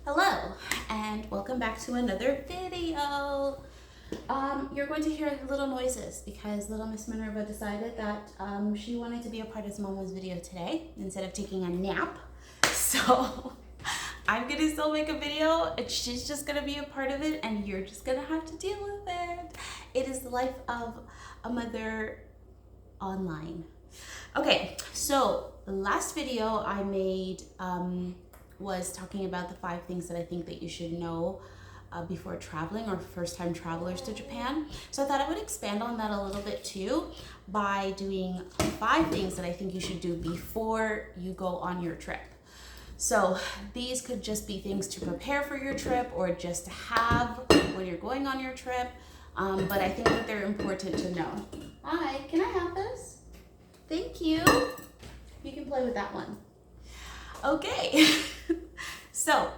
Hello and welcome back to another video. You're going to hear little noises because little Miss Minerva decided that she wanted to be a part of Mama's video today instead of taking a nap. So I'm gonna still make a video and she's just gonna be a part of it and you're just gonna have to deal with it. It is the life of a mother online. Okay, so the last video I made was talking about the 5 things that I think that you should know before traveling or first-time travelers to Japan. So I thought I would expand on that a little bit too by doing 5 things that I think you should do before you go on your trip. So these could just be things to prepare for your trip or just to have when you're going on your trip, but I think that they're important to know. Hi, can I have this? Thank you. You can play with that one. Okay, so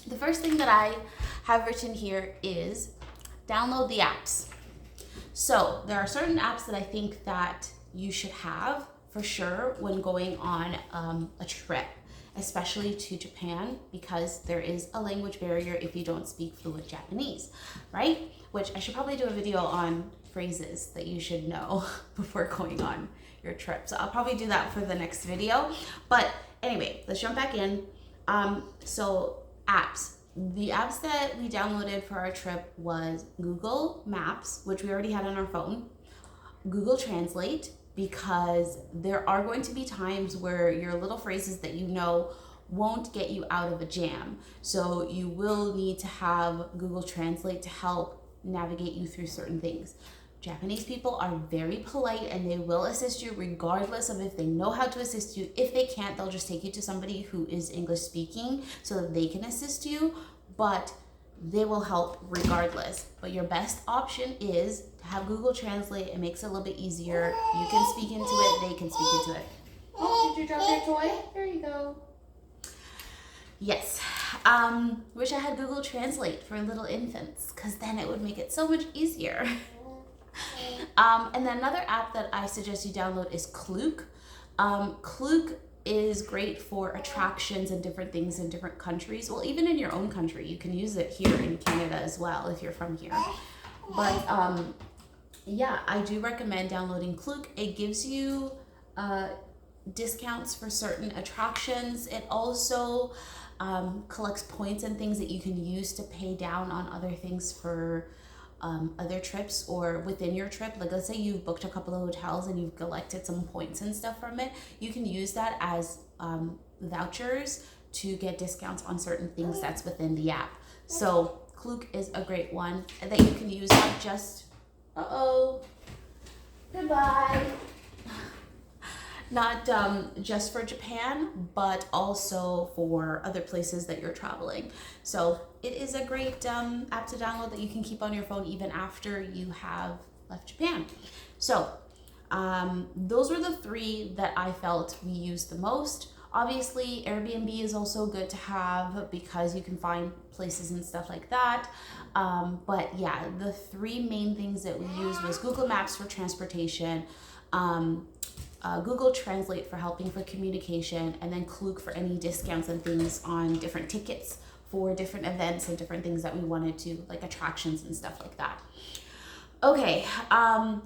the first thing that I have written here is download the apps. So there are certain apps that I think that you should have for sure when going on a trip, especially to Japan, because there is a language barrier if you don't speak fluent Japanese, right? Which I should probably do a video on phrases that you should know before going on your trip. So I'll probably do that for the next video. But anyway, let's jump back in. So apps. The apps that we downloaded for our trip was Google Maps, which we already had on our phone, Google Translate, because there are going to be times where your little phrases that you know won't get you out of a jam. So you will need to have Google Translate to help navigate you through certain things. Japanese people are very polite and they will assist you regardless of if they know how to assist you. If they can't, they'll just take you to somebody who is English speaking so that they can assist you, but they will help regardless. But your best option is to have Google Translate. It makes it a little bit easier. You can speak into it, they can speak into it. Oh, did you drop your toy? Here you go. Yes. Wish I had Google Translate for little infants because then it would make it so much easier. And then another app that I suggest you download is Klook. Klook is great for attractions and different things in different countries. Well, even in your own country, you can use it here in Canada as well if you're from here. But yeah, I do recommend downloading Klook. It gives you discounts for certain attractions. It also collects points and things that you can use to pay down on other things for other trips or within your trip. Like let's say you've booked a couple of hotels and you've collected some points and stuff from it. You can use that as vouchers to get discounts on certain things that's within the app. So Klook is a great one that you can use not just, goodbye. Not just for Japan, but also for other places that you're traveling. So it is a great app to download that you can keep on your phone even after you have left Japan. So those were the 3 that I felt we used the most. Obviously, Airbnb is also good to have because you can find places and stuff like that. But yeah, the 3 main things that we used was Google Maps for transportation, Google Translate for helping for communication, and then Klook for any discounts and things on different tickets for different events and different things that we wanted to, like attractions and stuff like that. Okay,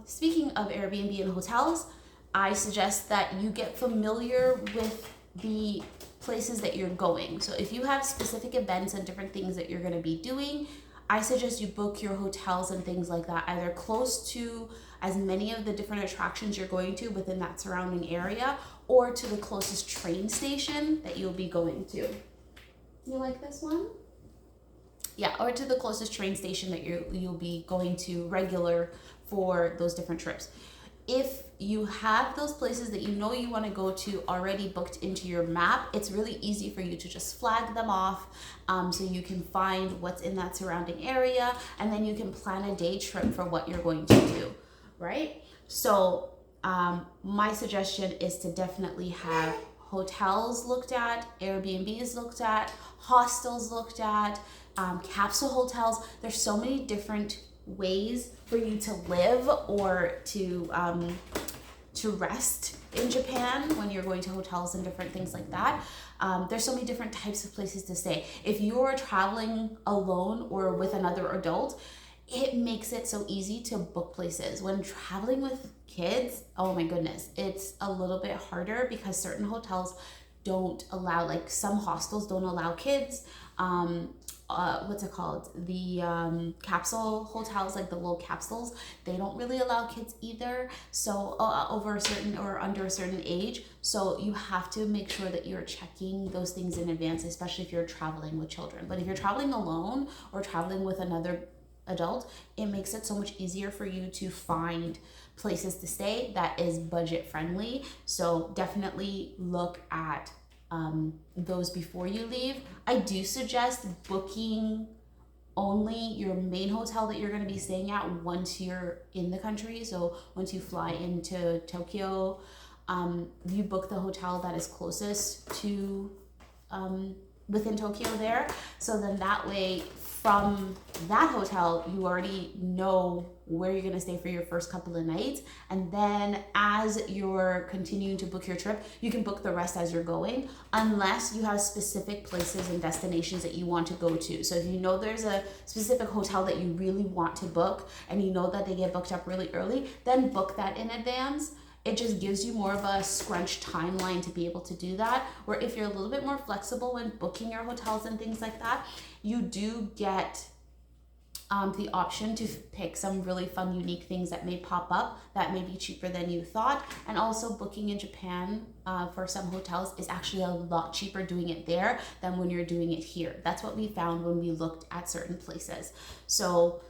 speaking of Airbnb and hotels, I suggest that you get familiar with the places that you're going. So if you have specific events and different things that you're going to be doing, I suggest you book your hotels and things like that either close to as many of the different attractions you're going to within that surrounding area or to the closest train station that you'll be going to. You like this one? Yeah, or to the closest train station that you'll be going to regular for those different trips. If you have those places that you know you want to go to already booked into your map, it's really easy for you to just flag them off so you can find what's in that surrounding area and then you can plan a day trip for what you're going to do, right? So my suggestion is to definitely have hotels looked at, Airbnbs looked at, hostels looked at, capsule hotels. There's so many different ways for you to live or to to rest in Japan when you're going to hotels and different things like that. There's so many different types of places to stay. If you're traveling alone or with another adult, it makes it so easy to book places. When traveling with kids, oh my goodness, it's a little bit harder because certain hotels don't allow, like some hostels don't allow kids. What's it called? The capsule hotels, like the little capsules, they don't really allow kids either. So over a certain or under a certain age. So you have to make sure that you're checking those things in advance, especially if you're traveling with children. But if you're traveling alone or traveling with another adult, it makes it so much easier for you to find places to stay that is budget friendly. So definitely look at those before you leave. I do suggest booking only your main hotel that you're going to be staying at once you're in the country. So once you fly into Tokyo, you book the hotel that is closest to within Tokyo there. So then that way, from that hotel, you already know where you're gonna stay for your first couple of nights. And then as you're continuing to book your trip, you can book the rest as you're going, unless you have specific places and destinations that you want to go to. So if you know there's a specific hotel that you really want to book and you know that they get booked up really early, then book that in advance. It just gives you more of a scrunched timeline to be able to do that. Where if you're a little bit more flexible when booking your hotels and things like that, you do get the option to pick some really fun, unique things that may pop up that may be cheaper than you thought. And also booking in Japan for some hotels is actually a lot cheaper doing it there than when you're doing it here. That's what we found when we looked at certain places. So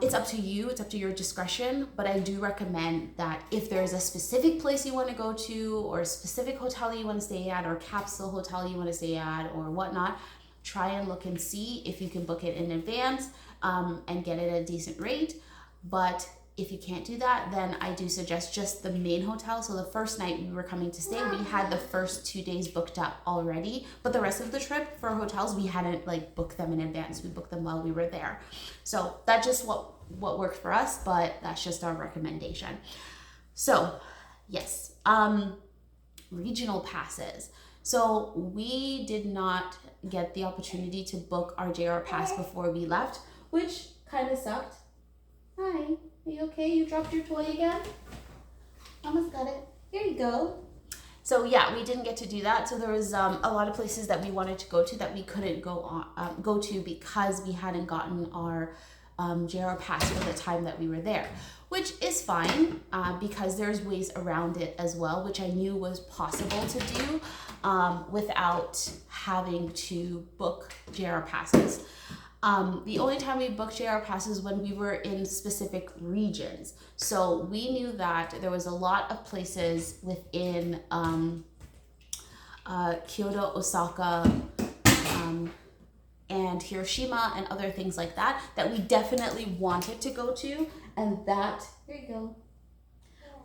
it's up to you, it's up to your discretion, but I do recommend that if there's a specific place you want to go to or a specific hotel you want to stay at or capsule hotel you want to stay at or whatnot, try and look and see if you can book it in advance and get it at a decent rate. But if you can't do that, then I do suggest just the main hotel. So the first night we were coming to stay, we had the first 2 days booked up already, but the rest of the trip for hotels, we hadn't like booked them in advance. We booked them while we were there. So that's just what worked for us, but that's just our recommendation. So yes, regional passes. So we did not get the opportunity to book our JR pass before we left, which kind of sucked. Hi. Are you okay? You dropped your toy again? Almost got it. Here you go. So yeah, we didn't get to do that. So there was a lot of places that we wanted to go to that we couldn't go to because we hadn't gotten our JR pass for the time that we were there, which is fine because there's ways around it as well, which I knew was possible to do without having to book JR passes. The only time we booked JR passes when we were in specific regions. So we knew that there was a lot of places within Kyoto, Osaka, and Hiroshima and other things like that that we definitely wanted to go to, and that, here you go,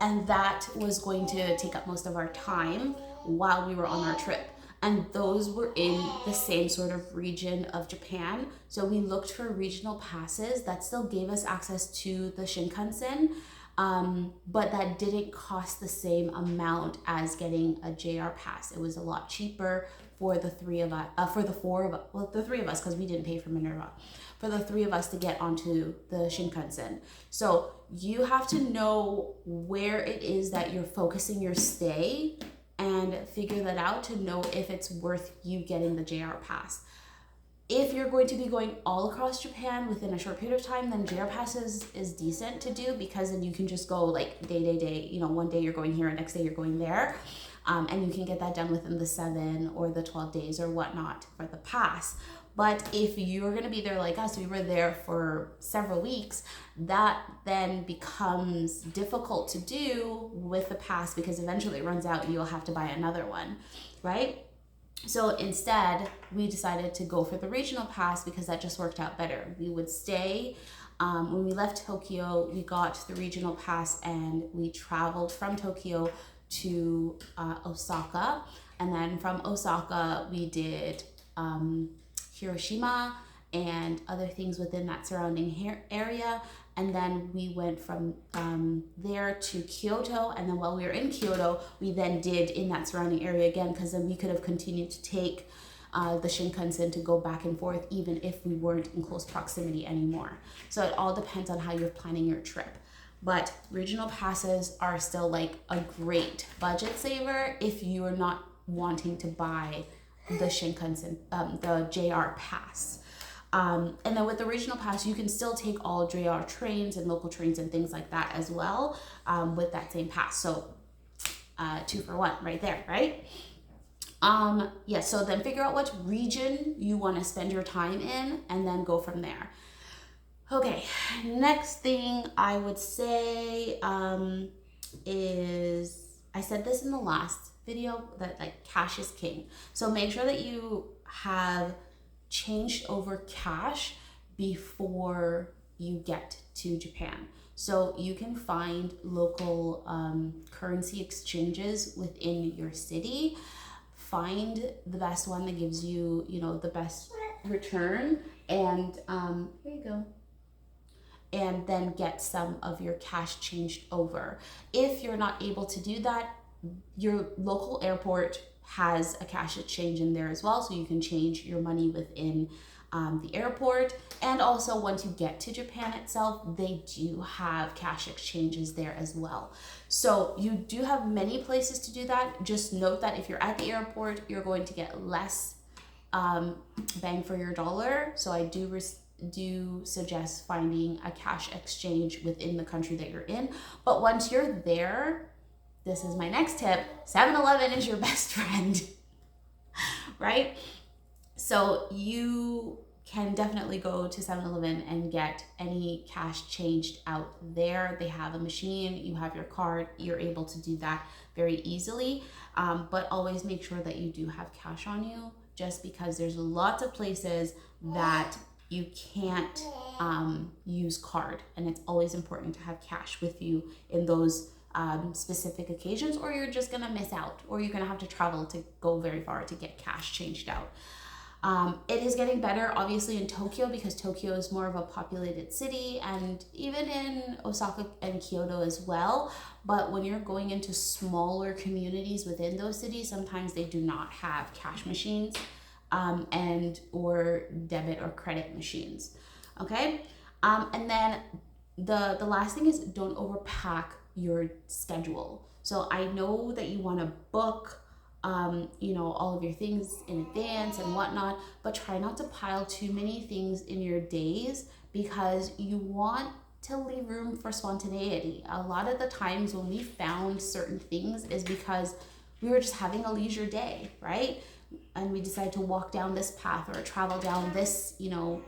and that was going to take up most of our time while we were on our trip. And those were in the same sort of region of Japan. So we looked for regional passes that still gave us access to the Shinkansen, but that didn't cost the same amount as getting a JR pass. It was a lot cheaper for the three of us, the three of us, because we didn't pay for Minerva, for the three of us to get onto the Shinkansen. So you have to know where it is that you're focusing your stay and figure that out to know if it's worth you getting the JR pass. If you're going to be going all across Japan within a short period of time, then JR pass is decent to do because then you can just go like day, one day you're going here and next day you're going there. And you can get that done within the 7 or the 12 days or whatnot for the pass. But if you're going to be there like us, we were there for several weeks, that then becomes difficult to do with the pass because eventually it runs out and you'll have to buy another one, right? So instead, we decided to go for the regional pass because that just worked out better. We would stay, when we left Tokyo, we got the regional pass and we traveled from Tokyo to Osaka. And then from Osaka, we did Hiroshima and other things within that surrounding area. And then we went from there to Kyoto. And then while we were in Kyoto, we then did in that surrounding area again, because then we could have continued to take the Shinkansen to go back and forth even if we weren't in close proximity anymore. So it all depends on how you're planning your trip. But regional passes are still like a great budget saver if you are not wanting to buy the Shinkansen, the JR pass. And then with the regional pass, you can still take all JR trains and local trains and things like that as well with that same pass. So 2 for 1 right there, right? Yeah, so then figure out which region you want to spend your time in and then go from there. Okay, next thing I would say is, I said this in the last video, that like cash is king. So make sure that you have changed over cash before you get to Japan. So you can find local currency exchanges within your city. Find the best one that gives you, you know, the best return, and here you go. And then get some of your cash changed over. If you're not able to do that, your local airport has a cash exchange in there as well, so you can change your money within the airport. And also once you get to Japan itself, they do have cash exchanges there as well. So you do have many places to do that. Just note that if you're at the airport, you're going to get less bang for your dollar. So I do suggest finding a cash exchange within the country that you're in. But once you're there, this is my next tip, 7-Eleven is your best friend, right? So you can definitely go to 7-Eleven and get any cash changed out there. They have a machine, you have your card, you're able to do that very easily. But always make sure that you do have cash on you, just because there's lots of places that you can't use card, and it's always important to have cash with you in those specific occasions, or you're just gonna miss out, or you're gonna have to travel to go very far to get cash changed out. It is getting better obviously in Tokyo, because Tokyo is more of a populated city, and even in Osaka and Kyoto as well. But when you're going into smaller communities within those cities, sometimes they do not have cash machines and or debit or credit machines. Okay, and then the last thing is, don't overpack your schedule. So I know that you want to book you know, all of your things in advance and whatnot, but try not to pile too many things in your days, because you want to leave room for spontaneity. A lot of the times when we found certain things is because we were just having a leisure day, right? And we decided to walk down this path or travel down this, you know,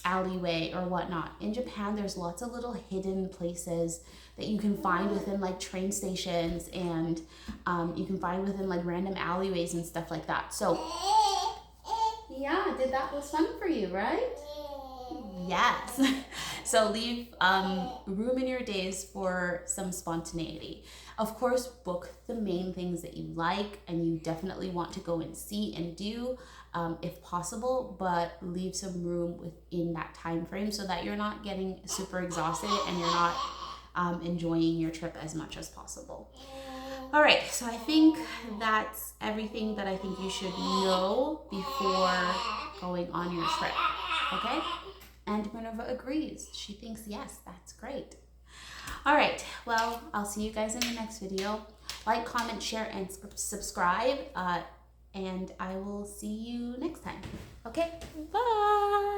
alleyway or whatnot. In Japan, there's lots of little hidden places that you can find within like train stations, and you can find within like random alleyways and stuff like that. So yeah, that was fun for you, right? Yes. So leave room in your days for some spontaneity. Of course, book the main things that you like and you definitely want to go and see and do if possible, but leave some room within that time frame so that you're not getting super exhausted and you're not enjoying your trip as much as possible. All right, so I think that's everything that I think you should know before going on your trip, okay? And Minerva agrees. She thinks, yes, that's great. All right, well, I'll see you guys in the next video. Like, comment, share, and subscribe, and I will see you next time. Okay, bye.